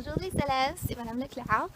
Bonjour les élèves, c'est Madame Leclerc.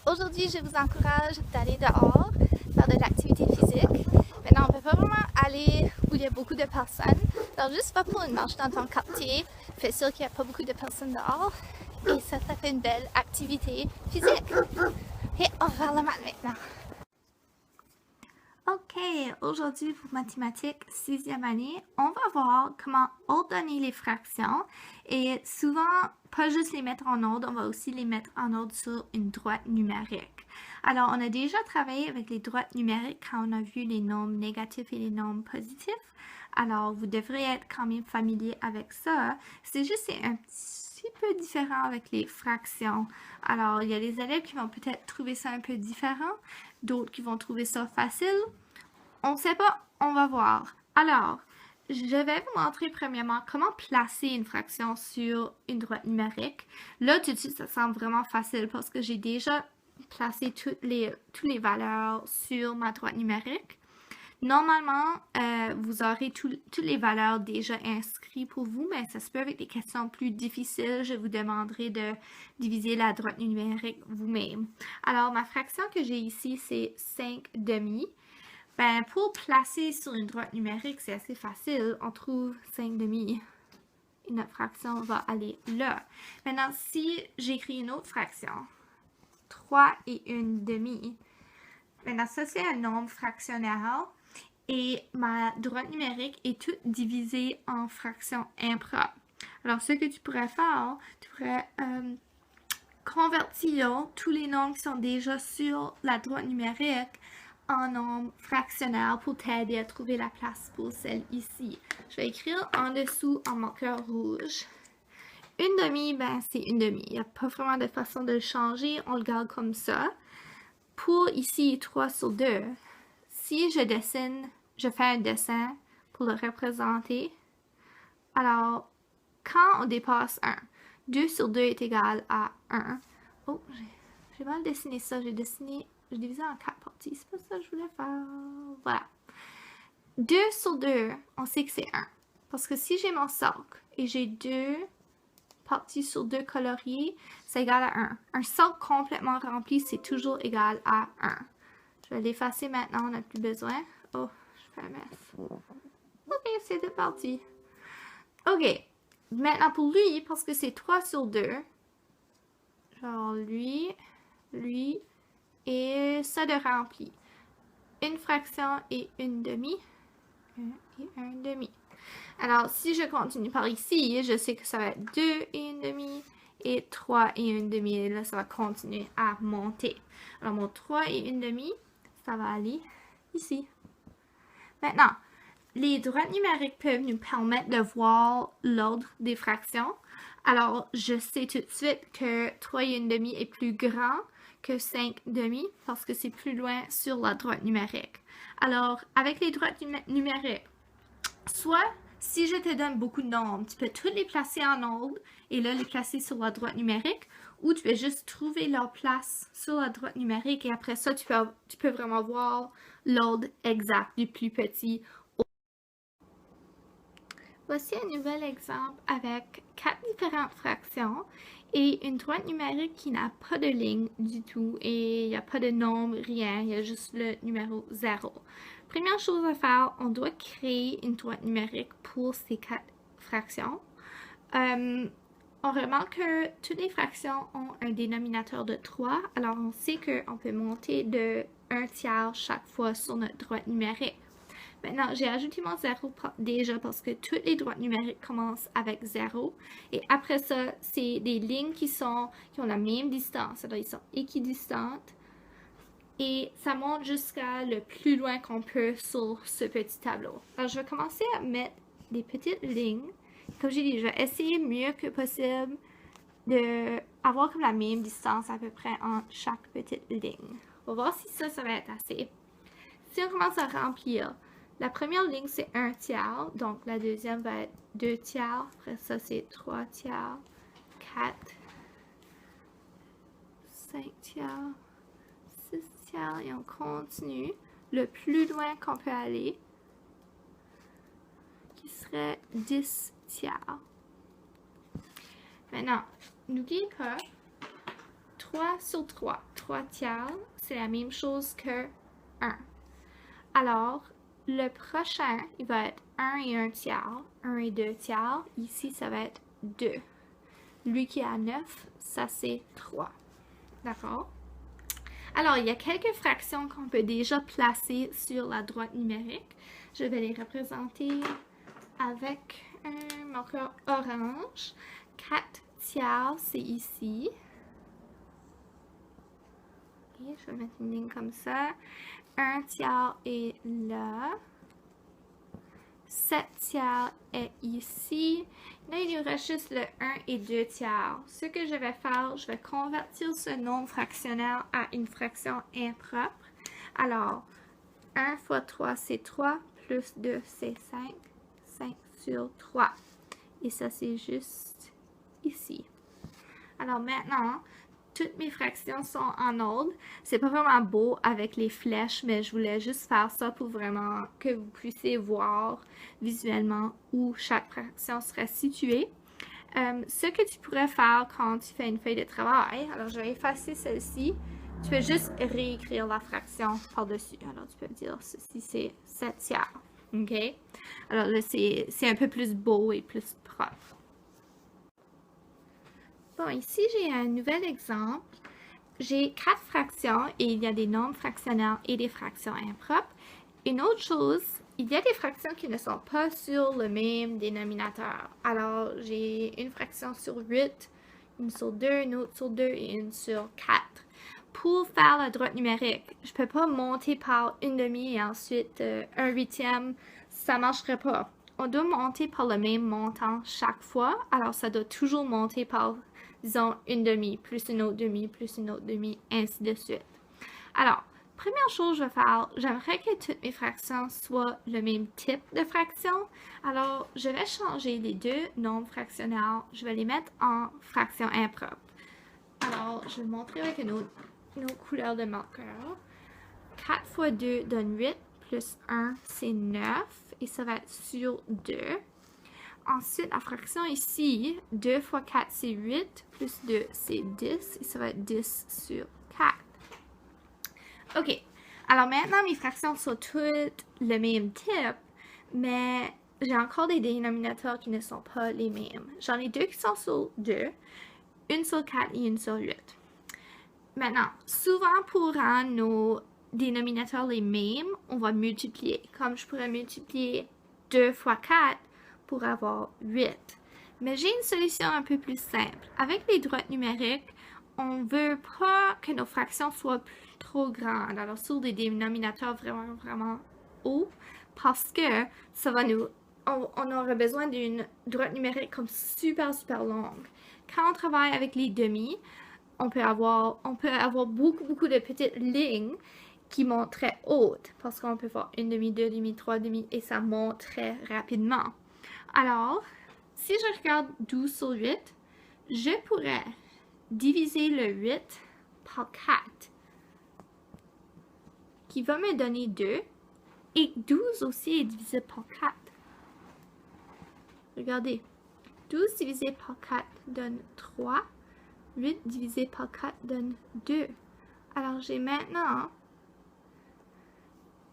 Aujourd'hui, je vous encourage d'aller dehors, faire de l'activité physique. Maintenant, on ne peut pas vraiment aller où il y a beaucoup de personnes. Alors, juste va pour une marche dans ton quartier, fais sûr qu'il n'y a pas beaucoup de personnes dehors. Et ça fait une belle activité physique. Et on va faire la maths maintenant. Ok, aujourd'hui pour mathématiques 6e année, on va voir comment ordonner les fractions et souvent, pas juste les mettre en ordre, on va aussi les mettre en ordre sur une droite numérique. Alors, on a déjà travaillé avec les droites numériques quand on a vu les nombres négatifs et les nombres positifs. Alors, vous devrez être quand même familier avec ça. C'est juste un petit peu différent avec les fractions. Alors, il y a des élèves qui vont peut-être trouver ça un peu différent, d'autres qui vont trouver ça facile. On ne sait pas, on va voir. Alors, je vais vous montrer premièrement comment placer une fraction sur une droite numérique. Là, tout de suite, ça semble vraiment facile parce que j'ai déjà placé toutes les valeurs sur ma droite numérique. Normalement, vous aurez toutes les valeurs déjà inscrites pour vous, mais ça se peut avec des questions plus difficiles. Je vous demanderai de diviser la droite numérique vous-même. Alors, ma fraction que j'ai ici, c'est 5 demi. Ben, pour placer sur une droite numérique, c'est assez facile. On trouve 5 demi. Et notre fraction va aller là. Maintenant, si j'écris une autre fraction, 3 et 1 demi. Maintenant, ça, c'est un nombre fractionnel. Et ma droite numérique est toute divisée en fractions impropres. Alors, ce que tu pourrais faire, tu pourrais convertir tous les nombres qui sont déjà sur la droite numérique en nombre fractionnel pour t'aider à trouver la place pour celle ici. Je vais écrire en dessous en marqueur rouge. Une demi, ben c'est une demi. Il n'y a pas vraiment de façon de le changer. On le garde comme ça. Pour ici, 3 sur 2, si je dessine, je fais un dessin pour le représenter. Alors, quand on dépasse 1, 2 sur 2 est égal à 1. Oh, j'ai mal dessiné ça. J'ai divisé en 4 parties. C'est pas ça que je voulais faire. Voilà. 2 sur 2, on sait que c'est 1. Parce que si j'ai mon cercle et j'ai 2 parties sur 2 coloriées, c'est égal à 1. Un cercle complètement rempli, c'est toujours égal à 1. Je vais l'effacer maintenant, on n'a plus besoin. Oh, je fais un mess. Ok, c'est de parti. Ok, maintenant pour lui, parce que c'est 3 sur 2, genre lui, et ça de rempli. Une fraction et une demi. 1 et 1 demi. Alors, si je continue par ici, je sais que ça va être 2 et 1 demi et 3 et 1 demi. Et là, ça va continuer à monter. Alors, mon 3 et 1 demi, ça va aller ici. Maintenant, les droites numériques peuvent nous permettre de voir l'ordre des fractions. Alors, je sais tout de suite que 3 et 1 demi est plus grand que 5 demi parce que c'est plus loin sur la droite numérique. Alors, avec les droites numériques, soit si je te donne beaucoup de nombres, tu peux tous les placer en ordre et là les placer sur la droite numérique, ou tu peux juste trouver leur place sur la droite numérique et après ça, tu peux vraiment voir l'ordre exact du plus petit. Voici un nouvel exemple avec 4 différentes fractions et une droite numérique qui n'a pas de ligne du tout et il n'y a pas de nombre, rien, il y a juste le numéro 0. Première chose à faire, on doit créer une droite numérique pour ces 4 fractions. On remarque que toutes les fractions ont un dénominateur de 3, alors on sait qu'on peut monter de 1 tiers chaque fois sur notre droite numérique. Maintenant, j'ai ajouté mon 0 déjà parce que toutes les droites numériques commencent avec 0. Et après ça, c'est des lignes qui ont la même distance. Alors, ils sont équidistantes. Et ça monte jusqu'à le plus loin qu'on peut sur ce petit tableau. Alors, je vais commencer à mettre des petites lignes. Comme j'ai dit, je vais essayer mieux que possible d'avoir comme la même distance à peu près entre chaque petite ligne. On va voir si ça va être assez. Si on commence à remplir, la première ligne, c'est 1 tiers. Donc, la deuxième va être 2 tiers. Après ça, c'est 3 tiers, 4, 5 tiers, 6 tiers. Et on continue le plus loin qu'on peut aller, qui serait 10 tiers. Maintenant, n'oubliez pas, 3 sur 3. 3 tiers, c'est la même chose que 1. Alors, le prochain, il va être 1 et 1 tiers, 1 et 2 tiers. Ici, ça va être 2. Lui qui a 9, ça c'est 3. D'accord? Alors, il y a quelques fractions qu'on peut déjà placer sur la droite numérique. Je vais les représenter avec un marqueur orange. 4 tiers, c'est ici. Okay, je vais mettre une ligne comme ça. 1 tiers est là. 7 tiers est ici. Là, il nous reste juste le 1 et 2 tiers. Ce que je vais faire, je vais convertir ce nombre fractionnaire à une fraction impropre. Alors, 1 fois 3, c'est 3, plus 2, c'est 5. 5 sur 3. Et ça, c'est juste ici. Alors maintenant, toutes mes fractions sont en ordre. C'est pas vraiment beau avec les flèches, mais je voulais juste faire ça pour vraiment que vous puissiez voir visuellement où chaque fraction serait située. Ce que tu pourrais faire quand tu fais une feuille de travail, alors je vais effacer celle-ci. Tu peux juste réécrire la fraction par-dessus. Alors tu peux dire ceci c'est 7 tiers. OK? Alors là, c'est un peu plus beau et plus propre. Bon, ici, j'ai un nouvel exemple. J'ai 4 fractions et il y a des nombres fractionnaires et des fractions impropres. Une autre chose, il y a des fractions qui ne sont pas sur le même dénominateur. Alors, j'ai une fraction sur 8, une sur 2, une autre sur 2 et une sur 4. Pour faire la droite numérique, je ne peux pas monter par une demi et ensuite un huitième. Ça ne marcherait pas. On doit monter par le même montant chaque fois. Alors, ça doit toujours monter par, disons, une demi, plus une autre demi, plus une autre demi, ainsi de suite. Alors, première chose que je vais faire, j'aimerais que toutes mes fractions soient le même type de fraction. Alors, je vais changer les deux nombres fractionnaires. Je vais les mettre en fraction impropre. Alors, je vais le montrer avec une autre couleur de marqueur. 4 fois 2 donne 8, plus 1, c'est 9. Et ça va être sur 2. Ensuite, la fraction ici, 2 fois 4, c'est 8, plus 2, c'est 10. Et ça va être 10 sur 4. OK. Alors maintenant, mes fractions sont toutes le même type, mais j'ai encore des dénominateurs qui ne sont pas les mêmes. J'en ai deux qui sont sur 2, une sur 4 et une sur 8. Maintenant, souvent pour rendre nos dénominateurs les mêmes, on va multiplier. Comme je pourrais multiplier 2 fois 4 pour avoir 8. Mais j'ai une solution un peu plus simple. Avec les droites numériques, on ne veut pas que nos fractions soient trop grandes. Alors, sur des dénominateurs vraiment hauts, parce que ça va nous... On aurait besoin d'une droite numérique comme super longue. Quand on travaille avec les demi, on peut avoir beaucoup de petites lignes qui montent très hautes parce qu'on peut faire une demi, deux demi, trois demi et ça monte très rapidement. Alors, si je regarde 12 sur 8, je pourrais diviser le 8 par 4 qui va me donner 2 et 12 aussi est divisé par 4. Regardez, 12 divisé par 4 donne 3. 8 divisé par 4 donne 2. Alors, j'ai maintenant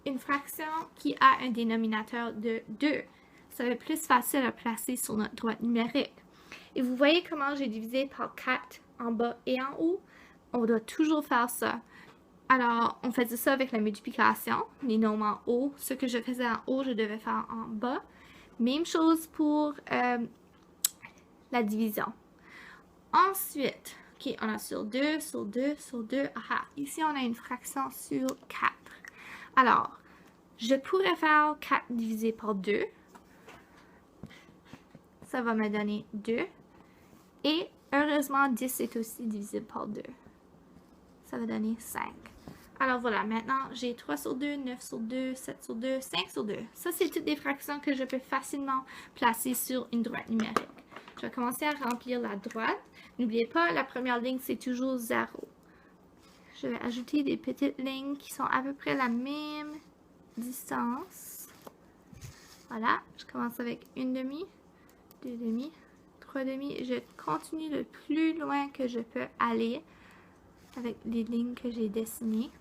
une fraction qui a un dénominateur de 2. Ça va être plus facile à placer sur notre droite numérique. Et vous voyez comment j'ai divisé par 4 en bas et en haut? On doit toujours faire ça. Alors, on faisait ça avec la multiplication, les nombres en haut. Ce que je faisais en haut, je devais faire en bas. Même chose pour la division. Ensuite, ok, on a sur 2, sur 2, sur 2. Ah, ici, on a une fraction sur 4. Alors, je pourrais faire 4 divisé par 2. Ça va me donner 2. Et heureusement, 10 est aussi divisible par 2. Ça va donner 5. Alors voilà, maintenant, j'ai 3 sur 2, 9 sur 2, 7 sur 2, 5 sur 2. Ça, c'est toutes des fractions que je peux facilement placer sur une droite numérique. Je vais commencer à remplir la droite. N'oubliez pas, la première ligne, c'est toujours 0. Je vais ajouter des petites lignes qui sont à peu près la même distance. Voilà, je commence avec une demi, deux demi, trois demi. Je continue le plus loin que je peux aller avec les lignes que j'ai dessinées.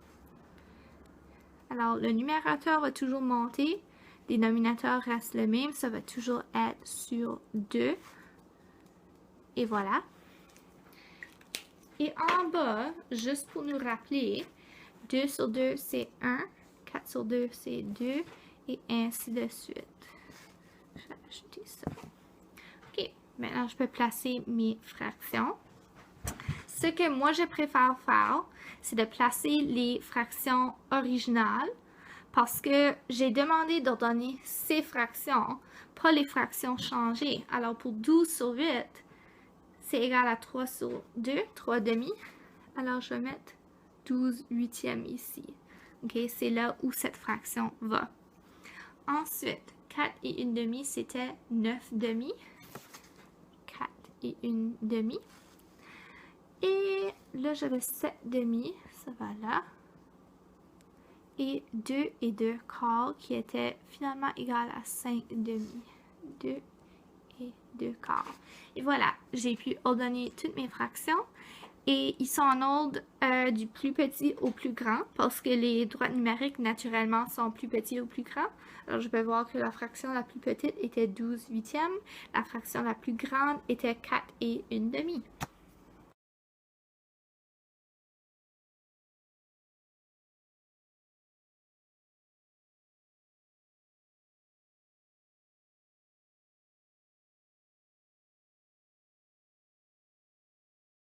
Alors, le numérateur va toujours monter. Le dénominateur reste le même. Ça va toujours être sur 2. Et voilà. Et en bas, juste pour nous rappeler, 2 sur 2, c'est 1. 4 sur 2, c'est 2. Et ainsi de suite. Je vais ajouter ça. OK. Maintenant, je peux placer mes fractions. Ce que moi, je préfère faire, c'est de placer les fractions originales parce que j'ai demandé d'ordonner ces fractions, pas les fractions changées. Alors, pour 12 sur 8, c'est égal à 3 sur 2, 3 demi. Alors, je vais mettre 12 huitièmes ici. OK, c'est là où cette fraction va. Ensuite, 4 et 1 demi, c'était 9 demi. 4 et 1 demi. Et là, j'avais 7 demi, ça va là. Et 2 et 2 quarts qui était finalement égal à 5 demi. 2 et 2 quarts. Et voilà, j'ai pu ordonner toutes mes fractions. Et ils sont en ordre du plus petit au plus grand parce que les droites numériques naturellement sont plus petits au plus grand. Alors je peux voir que la fraction la plus petite était 12 huitièmes. La fraction la plus grande était 4 et 1 demi.